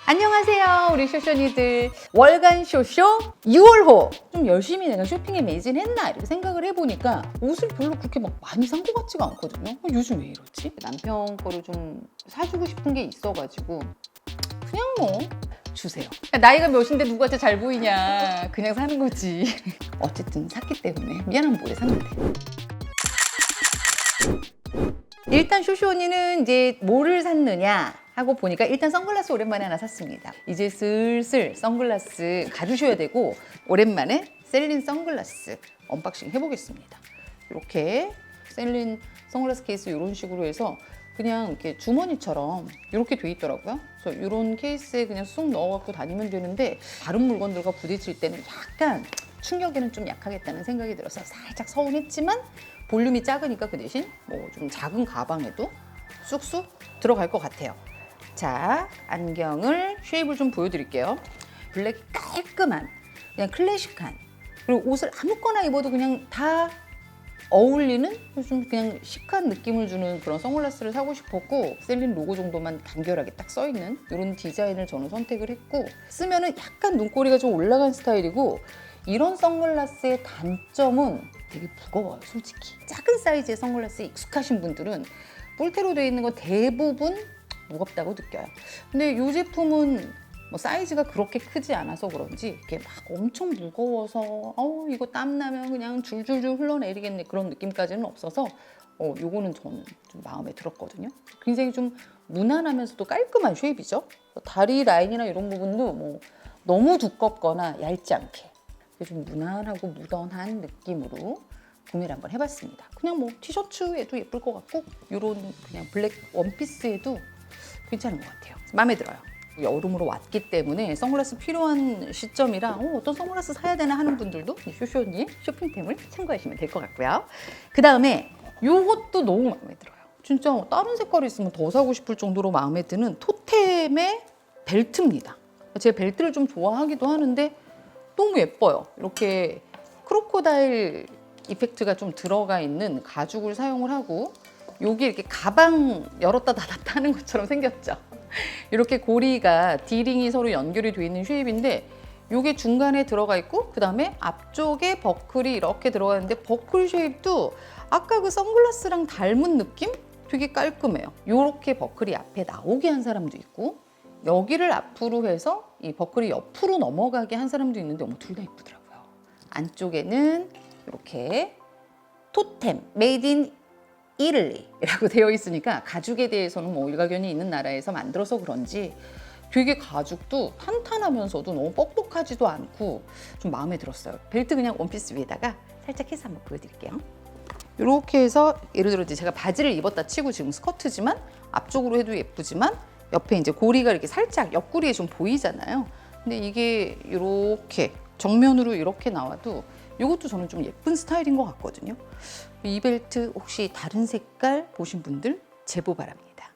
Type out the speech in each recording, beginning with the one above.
안녕하세요 우리 쇼쇼니들. 월간 쇼쇼 6월호. 좀 열심히 내가 쇼핑에 매진했나 이렇게 생각을 해보니까 옷을 별로 그렇게 막 많이 산 것 같지가 않거든요. 요즘 왜 이러지? 남편 거를 좀 사주고 싶은 게 있어가지고 그냥 뭐 주세요. 나이가 몇인데 누구한테 잘 보이냐, 그냥 사는 거지. 어쨌든 샀기 때문에 미안하면 뭐래 샀는데. 일단 쇼쇼 언니는 이제 뭐를 샀느냐 하고 보니까 일단 선글라스 오랜만에 하나 샀습니다. 이제 슬슬 선글라스 가주셔야 되고, 오랜만에 셀린 선글라스 언박싱 해보겠습니다. 이렇게 셀린 선글라스 케이스 이런 식으로 해서 그냥 이렇게 주머니처럼 이렇게 돼 있더라고요. 그래서 이런 케이스에 그냥 쑥 넣어갖고 다니면 되는데, 다른 물건들과 부딪힐 때는 약간 충격에는 좀 약하겠다는 생각이 들어서 살짝 서운했지만, 볼륨이 작으니까 그 대신 뭐 좀 작은 가방에도 쑥쑥 들어갈 것 같아요. 자, 안경을 쉐입을 좀 보여드릴게요. 블랙 깔끔한, 그냥 클래식한, 그리고 옷을 아무거나 입어도 그냥 다 어울리는 좀 그냥 시크한 느낌을 주는 그런 선글라스를 사고 싶었고, 셀린 로고 정도만 간결하게 딱 써있는 이런 디자인을 저는 선택을 했고, 쓰면은 약간 눈꼬리가 좀 올라간 스타일이고, 이런 선글라스의 단점은 되게 무거워요, 솔직히. 작은 사이즈의 선글라스에 익숙하신 분들은 뿔테로 되어 있는 거 대부분 무겁다고 느껴요. 근데 이 제품은 뭐 사이즈가 그렇게 크지 않아서 그런지 이렇게 막 엄청 무거워서 이거 땀나면 그냥 줄줄줄 흘러내리겠네 그런 느낌까지는 없어서 요거는 저는 좀 마음에 들었거든요. 굉장히 좀 무난하면서도 깔끔한 쉐입이죠. 다리 라인이나 이런 부분도 뭐 너무 두껍거나 얇지 않게 좀 무난하고 무던한 느낌으로 구매를 한번 해봤습니다. 그냥 뭐 티셔츠에도 예쁠 것 같고, 이런 그냥 블랙 원피스에도 괜찮은 것 같아요. 마음에 들어요. 여름으로 왔기 때문에 선글라스 필요한 시점이라 어떤 선글라스 사야 되나 하는 분들도 쇼쇼 언니의 쇼핑템을 참고하시면 될 것 같고요. 그 다음에 이것도 너무 마음에 들어요. 진짜 다른 색깔이 있으면 더 사고 싶을 정도로 마음에 드는 토템의 벨트입니다. 제가 벨트를 좀 좋아하기도 하는데 너무 예뻐요. 이렇게 크로코다일 이펙트가 좀 들어가 있는 가죽을 사용을 하고, 여기 이렇게 가방 열었다 닫았다 하는 것처럼 생겼죠. 이렇게 고리가 D링이 서로 연결이 되어 있는 쉐입인데, 이게 중간에 들어가 있고, 그 다음에 앞쪽에 버클이 이렇게 들어가 있는데, 버클 쉐입도 아까 그 선글라스랑 닮은 느낌? 되게 깔끔해요. 이렇게 버클이 앞에 나오게 한 사람도 있고, 여기를 앞으로 해서 이 버클이 옆으로 넘어가게 한 사람도 있는데, 둘 다 예쁘더라고요. 안쪽에는 이렇게 토템, 메이드 인 이탈리라고 되어 있으니까, 가죽에 대해서는 뭐 일가견이 있는 나라에서 만들어서 그런지 되게 가죽도 탄탄하면서도 너무 뻑뻑하지도 않고 좀 마음에 들었어요. 벨트 그냥 원피스 위에다가 살짝 해서 한번 보여드릴게요. 이렇게 해서 예를 들어 제가 바지를 입었다 치고 지금 스커트지만 앞쪽으로 해도 예쁘지만, 옆에 이제 고리가 이렇게 살짝 옆구리에 좀 보이잖아요. 근데 이게 이렇게 정면으로 이렇게 나와도 이것도 저는 좀 예쁜 스타일인 것 같거든요. 이 벨트 혹시 다른 색깔 보신 분들 제보 바랍니다.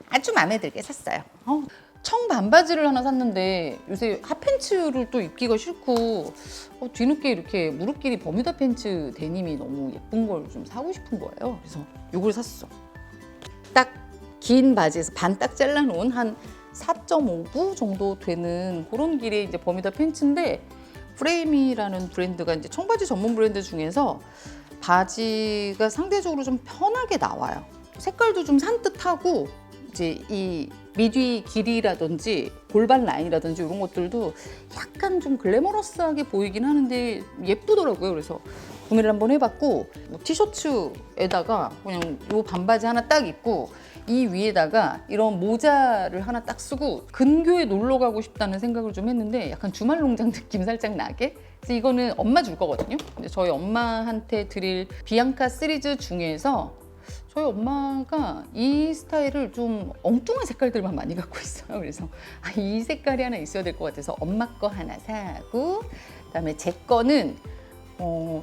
아주 마음에 들게 샀어요. 청 반바지를 하나 샀는데, 요새 핫팬츠를 또 입기가 싫고 뒤늦게 이렇게 무릎 길이 버뮤다 팬츠 데님이 너무 예쁜 걸 좀 사고 싶은 거예요. 그래서 이걸 샀어. 딱 긴 바지에서 반 딱 잘라놓은 한 4.5부 정도 되는 그런 길의 이제 버뮤다 팬츠인데, 프레임이라는 브랜드가 이제 청바지 전문 브랜드 중에서 바지가 상대적으로 좀 편하게 나와요. 색깔도 좀 산뜻하고, 이제 이 미디 길이라든지 골반 라인이라든지 이런 것들도 약간 좀 글래머러스하게 보이긴 하는데 예쁘더라고요. 그래서 구매를 한번 해봤고, 뭐 티셔츠에다가 그냥 요 반바지 하나 딱 입고, 이 위에다가 이런 모자를 하나 딱 쓰고 근교에 놀러 가고 싶다는 생각을 좀 했는데, 약간 주말 농장 느낌 살짝 나게. 그래서 이거는 엄마 줄 거거든요. 근데 저희 엄마한테 드릴 비앙카 시리즈 중에서 저희 엄마가 이 스타일을 좀 엉뚱한 색깔들만 많이 갖고 있어요. 그래서 이 색깔이 하나 있어야 될 것 같아서 엄마 거 하나 사고, 그다음에 제 거는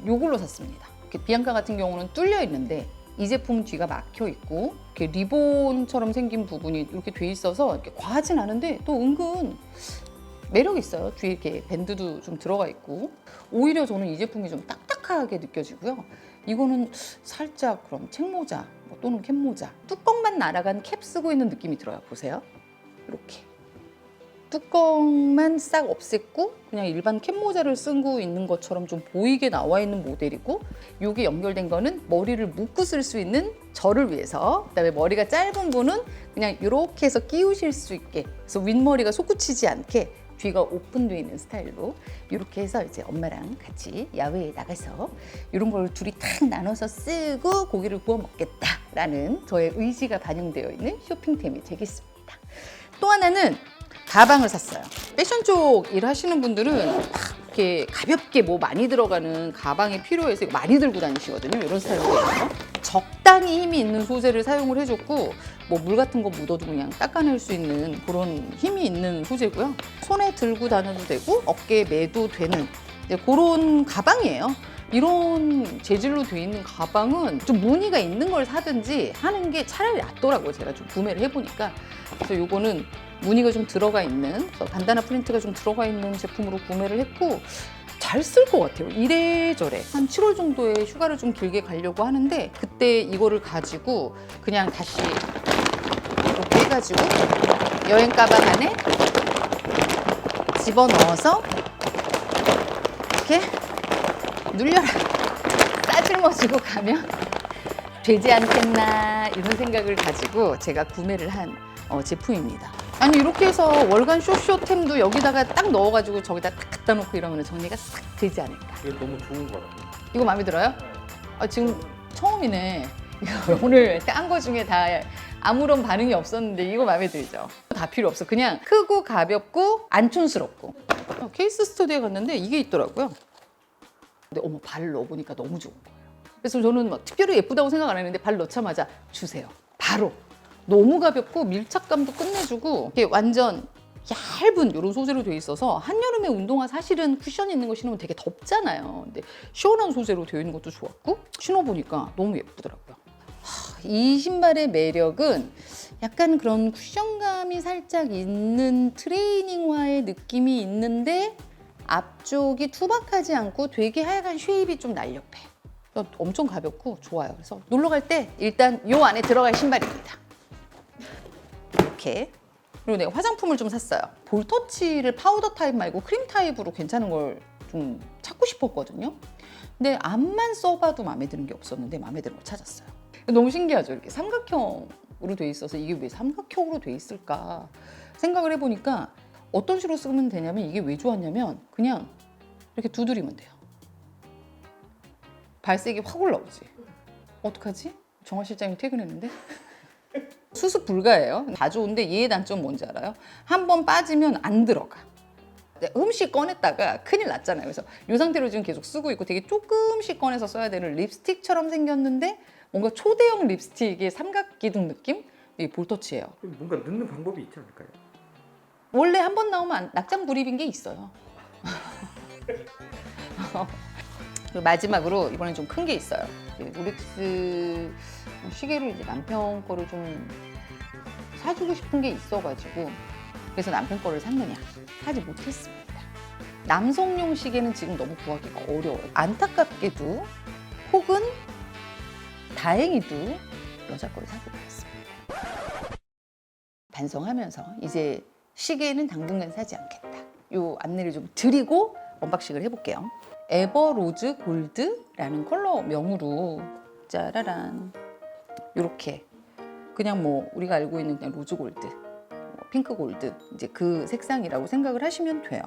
요걸로 샀습니다. 비앙카 같은 경우는 뚫려 있는데, 이 제품 뒤가 막혀 있고 이렇게 리본처럼 생긴 부분이 이렇게 돼 있어서 이렇게 과하진 않은데 또 은근 매력 있어요. 뒤에 이렇게 밴드도 좀 들어가 있고, 오히려 저는 이 제품이 좀 딱딱하게 느껴지고요. 이거는 살짝 그럼 책모자 또는 캡모자, 뚜껑만 날아간 캡 쓰고 있는 느낌이 들어요. 보세요. 이렇게 뚜껑만 싹 없앴고 그냥 일반 캡모자를 쓰고 있는 것처럼 좀 보이게 나와 있는 모델이고, 여기 연결된 거는 머리를 묶고 쓸 수 있는 저를 위해서, 그다음에 머리가 짧은 분은 그냥 이렇게 해서 끼우실 수 있게, 그래서 윗머리가 솟구치지 않게 뒤가 오픈되어 있는 스타일로 이렇게 해서 이제 엄마랑 같이 야외에 나가서 이런 걸 둘이 탁 나눠서 쓰고 고기를 구워 먹겠다라는 저의 의지가 반영되어 있는 쇼핑템이 되겠습니다. 또 하나는 가방을 샀어요. 패션 쪽 일하시는 분들은 이렇게 가볍게 뭐 많이 들어가는 가방이 필요해서 이거 많이 들고 다니시거든요. 이런 스타일이거든요. 적당히 힘이 있는 소재를 사용을 해줬고, 뭐 물 같은 거 묻어도 그냥 닦아낼 수 있는 그런 힘이 있는 소재고요. 손에 들고 다녀도 되고 어깨에 매도 되는 그런 가방이에요. 이런 재질로 되어 있는 가방은 좀 무늬가 있는 걸 사든지 하는 게 차라리 낫더라고요. 제가 좀 구매를 해보니까. 그래서 요거는 무늬가 좀 들어가 있는, 반다나 프린트가 좀 들어가 있는 제품으로 구매를 했고, 잘 쓸 것 같아요. 이래저래 한 7월 정도에 휴가를 좀 길게 가려고 하는데, 그때 이거를 가지고 그냥 다시 이렇게 해가지고 여행 가방 안에 집어넣어서 이렇게 눌려라 싸질머지고 가면 되지 않겠나, 이런 생각을 가지고 제가 구매를 한 제품입니다. 아니 이렇게 해서 월간 쇼쇼템도 여기다가 딱 넣어가지고 저기다 딱 갖다 놓고 이러면 정리가 싹 되지 않을까. 이게 너무 좋은 거 같아요. 이거 마음에 들어요? 지금 처음이네. 오늘 딴 거 중에 다 아무런 반응이 없었는데 이거 마음에 들죠? 다 필요 없어. 그냥 크고 가볍고 안 촌스럽고. 케이스 스터디에 갔는데 이게 있더라고요. 근데 어머, 발을 넣어보니까 너무 좋은 거예요. 그래서 저는 막 특별히 예쁘다고 생각 안 했는데 발 넣자마자 주세요. 바로. 너무 가볍고 밀착감도 끝내주고, 이게 완전 얇은 이런 소재로 되어 있어서 한여름에 운동화 사실은 쿠션 있는 거 신으면 되게 덥잖아요. 근데 시원한 소재로 되어 있는 것도 좋았고, 신어보니까 너무 예쁘더라고요. 이 신발의 매력은 약간 그런 쿠션감이 살짝 있는 트레이닝화의 느낌이 있는데 앞쪽이 투박하지 않고 되게 하얀 쉐입이 좀 날렵해. 엄청 가볍고 좋아요. 그래서 놀러 갈 때 일단 요 안에 들어갈 신발입니다. 이렇게. 그리고 내가 화장품을 좀 샀어요. 볼터치를 파우더 타입 말고 크림 타입으로 괜찮은 걸 좀 찾고 싶었거든요. 근데 앞만 써봐도 마음에 드는 게 없었는데 마음에 드는 걸 찾았어요. 너무 신기하죠? 이렇게 삼각형으로 돼 있어서 이게 왜 삼각형으로 돼 있을까 생각을 해보니까 어떤 식으로 쓰면 되냐면, 이게 왜 좋았냐면 그냥 이렇게 두드리면 돼요. 발색이 확 올라오지. 어떡하지? 정화 실장님 퇴근했는데? 수습 불가예요. 다 좋은데 얘의 단점 뭔지 알아요? 한 번 빠지면 안 들어가. 흠씩 꺼냈다가 큰일 났잖아요. 그래서 이 상태로 지금 계속 쓰고 있고, 되게 조금씩 꺼내서 써야 되는 립스틱처럼 생겼는데 뭔가 초대형 립스틱의 삼각기둥 느낌? 이게 볼터치예요. 뭔가 넣는 방법이 있지 않을까요? 원래 한 번 나오면 낙장 불입인 게 있어요. 그리고 마지막으로 이번엔 좀 큰 게 있어요. 롤렉스 시계를 이제 남편 거를 좀 사주고 싶은 게 있어가지고, 그래서 남편 거를 샀느냐? 사지 못했습니다. 남성용 시계는 지금 너무 구하기가 어려워요. 안타깝게도 혹은 다행히도 여자 거를 사고 그랬습니다. 반성하면서 이제 시계는 당분간 사지 않겠다. 요 안내를 좀 드리고 언박싱을 해볼게요. 에버로즈 골드라는 컬러명으로 짜라란, 이렇게 그냥 뭐 우리가 알고 있는 그냥 로즈 골드, 핑크 골드, 이제 그 색상이라고 생각을 하시면 돼요.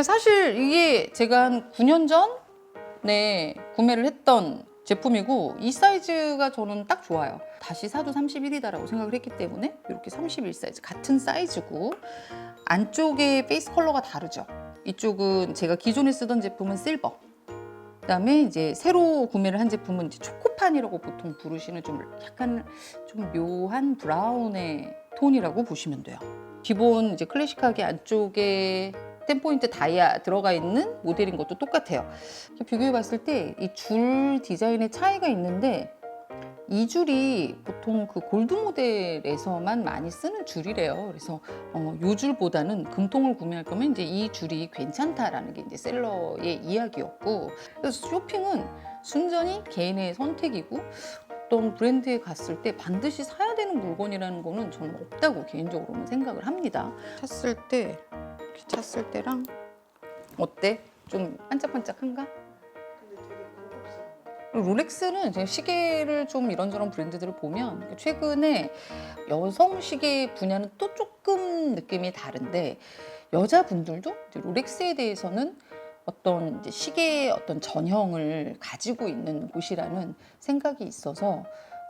사실 이게 제가 한 9년 전에 구매를 했던 제품이고, 이 사이즈가 저는 딱 좋아요. 다시 사도 31이다라고 생각을 했기 때문에 이렇게 31 사이즈, 같은 사이즈고, 안쪽에 페이스 컬러가 다르죠. 이쪽은 제가 기존에 쓰던 제품은 실버, 그다음에 이제 새로 구매를 한 제품은 이제 초코판이라고 보통 부르시는 좀 약간 좀 묘한 브라운의 톤이라고 보시면 돼요. 기본 이제 클래식하게 안쪽에 10포인트 다이아 들어가 있는 모델인 것도 똑같아요. 비교해 봤을 때 이 줄 디자인의 차이가 있는데, 이 줄이 보통 그 골드 모델에서만 많이 쓰는 줄이래요. 그래서 이 줄보다는 금통을 구매할 거면 이제 이 줄이 괜찮다라는 게 이제 셀러의 이야기였고, 그래서 쇼핑은 순전히 개인의 선택이고, 어떤 브랜드에 갔을 때 반드시 사야 되는 물건이라는 거는 저는 없다고 개인적으로는 생각을 합니다. 샀을 때 이렇게 찼을 때랑 어때? 좀 반짝반짝한가? 그리고 롤렉스는 제가 시계를 좀 이런저런 브랜드들을 보면 최근에 여성 시계 분야는 또 조금 느낌이 다른데 여자분들도 이제 롤렉스에 대해서는 어떤 이제 시계의 어떤 전형을 가지고 있는 곳이라는 생각이 있어서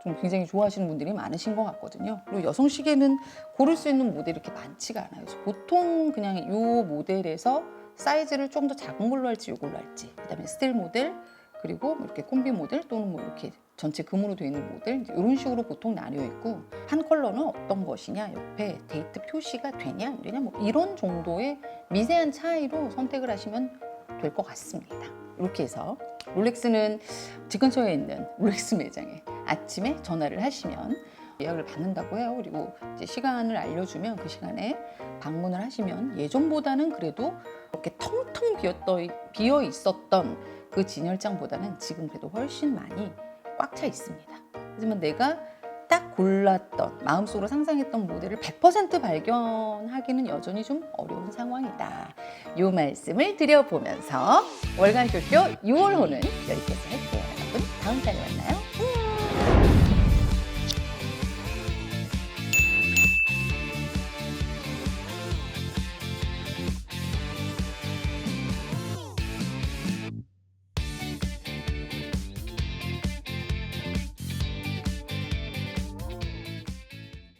좀 굉장히 좋아하시는 분들이 많으신 것 같거든요. 그리고 여성 시계는 고를 수 있는 모델이 이렇게 많지가 않아요. 그래서 보통 그냥 이 모델에서 사이즈를 좀 더 작은 걸로 할지 이걸로 할지, 그다음에 스틸 모델, 그리고 뭐 이렇게 콤비 모델 또는 뭐 이렇게 전체 금으로 되어 있는 모델 이런 식으로 보통 나뉘어 있고 한 컬러는 어떤 것이냐 옆에 데이트 표시가 되냐 안 되냐 뭐 이런 정도의 미세한 차이로 선택을 하시면 될 것 같습니다. 이렇게 해서 롤렉스는 집 근처에 있는 롤렉스 매장에 아침에 전화를 하시면 예약을 받는다고 해요. 그리고 이제 시간을 알려주면 그 시간에 방문을 하시면 예전보다는 그래도 이렇게 텅텅 비어 있었던 그 진열장보다는 지금 그래도 훨씬 많이 꽉 차 있습니다. 하지만 내가 딱 골랐던 마음속으로 상상했던 모델을 100% 발견하기는 여전히 좀 어려운 상황이다. 이 말씀을 드려보면서 월간 쇼쇼 6월 호는 여기까지 할게요. 여러분 다음 달에 만나요.